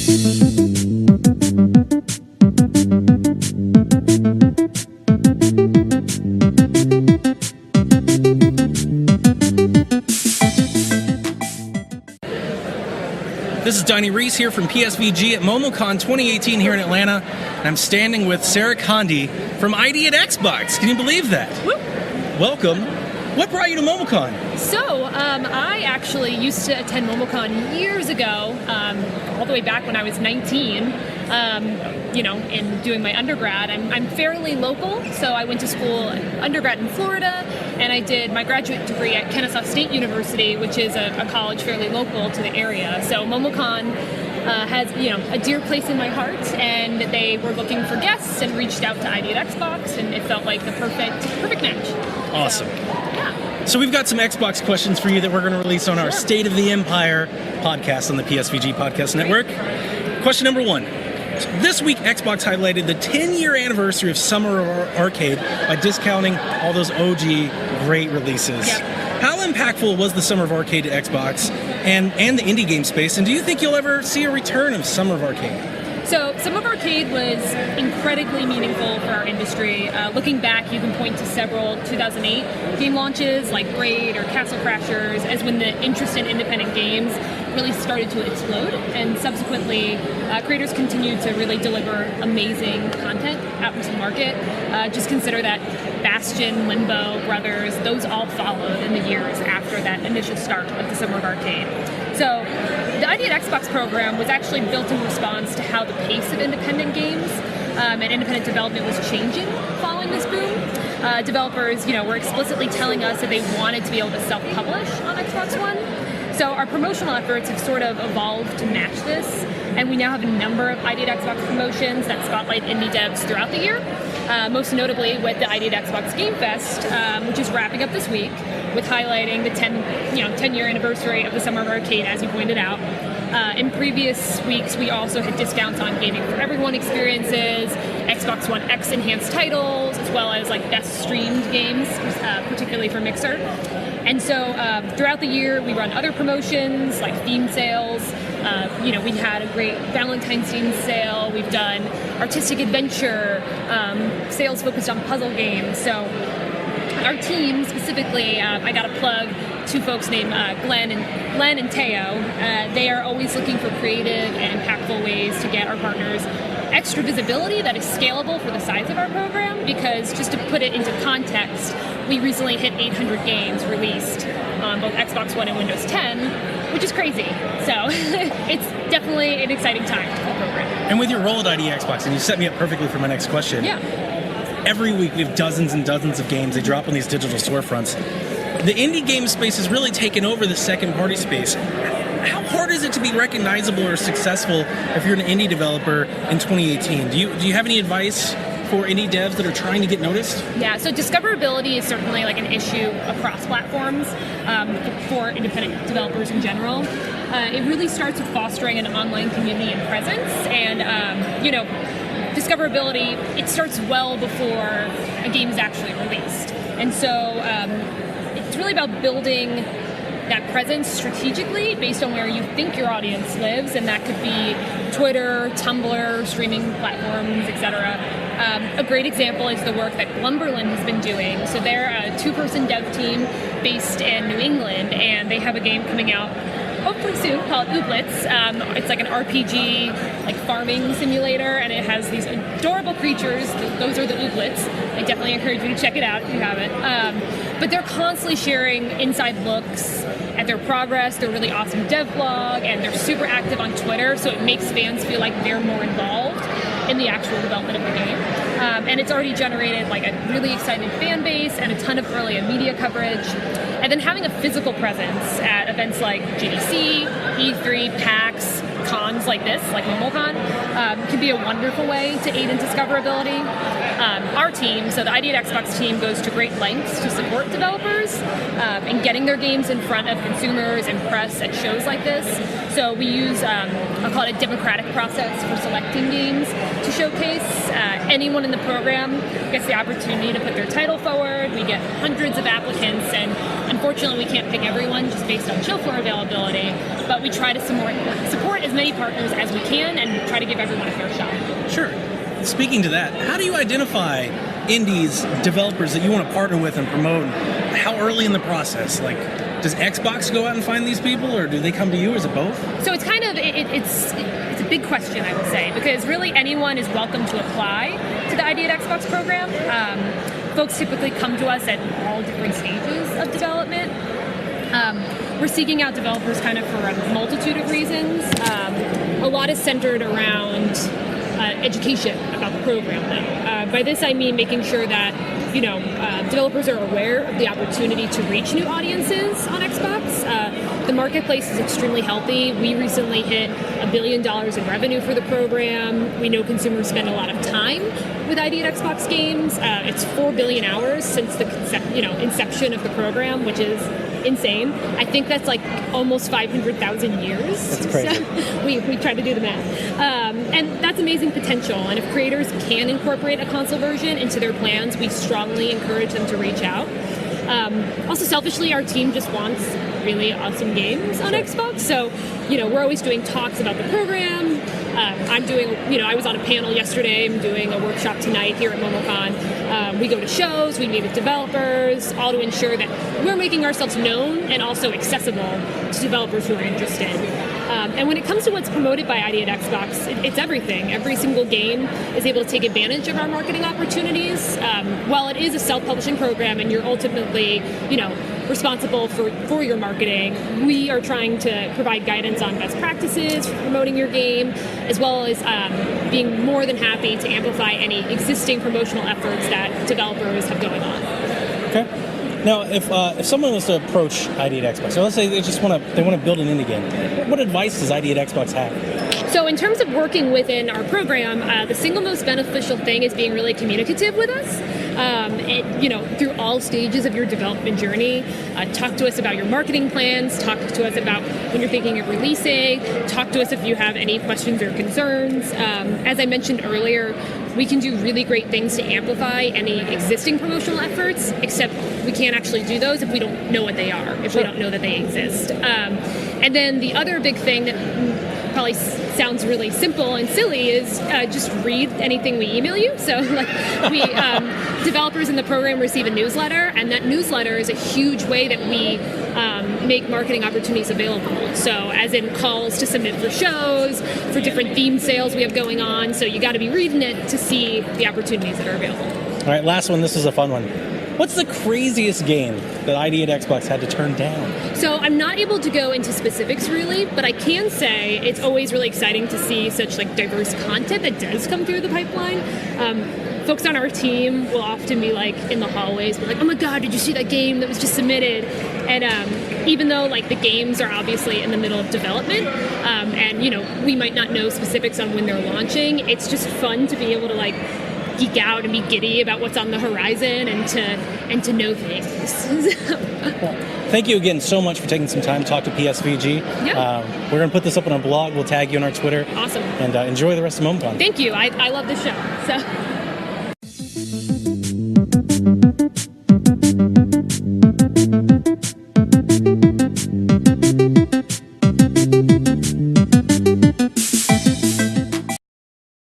This is Donnie Reese here from PSVG at MomoCon 2018 here in Atlanta, and I'm standing with Sarah Conde from ID at Xbox. Can you believe that? Woo. Welcome. What brought you to MomoCon? So, I actually used to attend MomoCon years ago, all the way back when I was 19, and doing my undergrad. I'm fairly local, so I went to school undergrad in Florida, and I did my graduate degree at Kennesaw State University, which is a college fairly local to the area. So MomoCon has a dear place in my heart, and they were looking for guests and reached out to ID at Xbox, and it felt like the perfect match. Awesome. So, yeah. So we've got some Xbox questions for you that we're going to release on our State of the Empire podcast on the PSVG Podcast Network. Question number 1. This week, Xbox highlighted the 10-year anniversary of Summer of Arcade by discounting all those OG great releases. Yep. How impactful was the Summer of Arcade to Xbox and the indie game space? And do you think you'll ever see a return of Summer of Arcade? So, Summer of Arcade was incredibly meaningful for our industry. Looking back, you can point to several 2008 game launches like Braid or Castle Crashers as when the interest in independent games really started to explode, and subsequently creators continued to really deliver amazing content out into the market. Just consider that Bastion, Limbo, Brothers, those all followed in the years after that initial start of the Summer of Arcade. So the ID at Xbox program was actually built in response to how the pace of independent games and independent development was changing following this boom. Developers, were explicitly telling us that they wanted to be able to self-publish on Xbox One. So our promotional efforts have sort of evolved to match this, and we now have a number of ID at Xbox promotions that spotlight indie devs throughout the year. Most notably with the ID at Xbox Game Fest, which is wrapping up this week, with highlighting the 10-year anniversary of the Summer of Arcade, as you pointed out. In previous weeks, we also had discounts on Gaming for Everyone experiences, Xbox One X enhanced titles, as well as best streamed games, particularly for Mixer. And so throughout the year, we run other promotions like theme sales. We had a great Valentine's Day sale. We've done artistic adventure, sales focused on puzzle games. So our team specifically, I got to plug two folks named Glenn and Teo. They are always looking for creative and impactful ways to get our partners extra visibility that is scalable for the size of our program, because just to put it into context, we recently hit 800 games released on both Xbox One and Windows 10, which is crazy. So it's definitely an exciting time for the program. And with your role at ID Xbox, and you set me up perfectly for my next question. Yeah. Every week we have dozens and dozens of games. They drop on these digital storefronts. The indie game space has really taken over the second-party space. How hard is it to be recognizable or successful if you're an indie developer in 2018? Do you have any advice for indie devs that are trying to get noticed? Yeah, so discoverability is certainly an issue across platforms for independent developers in general. It really starts with fostering an online community and presence, and discoverability, it starts well before a game is actually released. And so it's really about building that presence strategically based on where you think your audience lives, and that could be Twitter, Tumblr, streaming platforms, etc. A great example is the work that Glumberland has been doing. So they're a 2-person dev team based in New England, and they have a game coming out hopefully soon called Ooblets. It's like an RPG, farming simulator, and it has these adorable creatures. Those are the Ooblets. I definitely encourage you to check it out if you haven't. But they're constantly sharing inside looks at their progress, their really awesome dev blog, and they're super active on Twitter, so it makes fans feel like they're more involved in the actual development of the game. And it's already generated a really excited fan base and a ton of early media coverage. And then having a physical presence at events like GDC, E3, PAX, cons like this, like MomoCon, can be a wonderful way to aid in discoverability. Our team, so the ID at Xbox team, goes to great lengths to support developers in getting their games in front of consumers and press at shows like this. So we use, I'll call it a democratic process for selecting games to showcase. Anyone in the program gets the opportunity to put their title forward. We get hundreds of applicants, and unfortunately we can't pick everyone just based on show floor availability, but we try to support as many partners as we can and try to give everyone a fair shot. Sure. Speaking to that, how do you identify indies, developers that you want to partner with and promote? How early in the process? Like, does Xbox go out and find these people, or do they come to you, or is it both? So it's kind of, it's a big question, I would say, because really anyone is welcome to apply to the ID at Xbox program. Folks typically come to us at all different stages of development. We're seeking out developers kind of for a multitude of reasons. A lot is centered around education about the program, though. By this I mean making sure that developers are aware of the opportunity to reach new audiences on Xbox. The marketplace is extremely healthy. We recently hit $1 billion in revenue for the program. We know consumers spend a lot of time with ID at Xbox games. It's 4 billion hours since the inception of the program, which is insane. I think that's like almost 500,000 years. That's crazy. So we try to do the math. And that's amazing potential. And if creators can incorporate a console version into their plans, we strongly encourage them to reach out. Also, selfishly, our team just wants really awesome games on Xbox. So, we're always doing talks about the program. I'm doing, I was on a panel yesterday. I'm doing a workshop tonight here at MomoCon. We go to shows, we meet with developers, all to ensure that we're making ourselves known and also accessible to developers who are interested. And when it comes to what's promoted by ID at Xbox, it's everything. Every single game is able to take advantage of our marketing opportunities. While it is a self-publishing program and you're ultimately, responsible for your marketing, we are trying to provide guidance on best practices for promoting your game, as well as being more than happy to amplify any existing promotional efforts that developers have going on. Okay. Now, if someone was to approach ID at Xbox, so let's say they want to build an indie game, what advice does ID at Xbox have? So in terms of working within our program, the single most beneficial thing is being really communicative with us. Through all stages of your development journey, talk to us about your marketing plans, talk to us about when you're thinking of releasing, talk to us if you have any questions or concerns. As I mentioned earlier, we can do really great things to amplify any existing promotional efforts, except we can't actually do those if we don't know what they are, if we don't know that they exist. And then the other big thing that probably sounds really simple and silly is just read anything we email you. So developers in the program receive a newsletter, and that newsletter is a huge way that we make marketing opportunities available. So as in calls to submit for shows, for different theme sales we have going on. So you got to be reading it to see the opportunities that are available. All right, last one. This is a fun one. What's the craziest game that ID at Xbox had to turn down? So I'm not able to go into specifics really, but I can say it's always really exciting to see such diverse content that does come through the pipeline. Folks on our team will often be in the hallways, oh my God, did you see that game that was just submitted? And even though the games are obviously in the middle of development, and we might not know specifics on when they're launching, it's just fun to be able to geek out and be giddy about what's on the horizon and to know things. Well, thank you again so much for taking some time to talk to PSVG. Yeah. We're going to put this up on our blog. We'll tag you on our Twitter. Awesome. And enjoy the rest of MomoCon. Thank you. I love this show. So.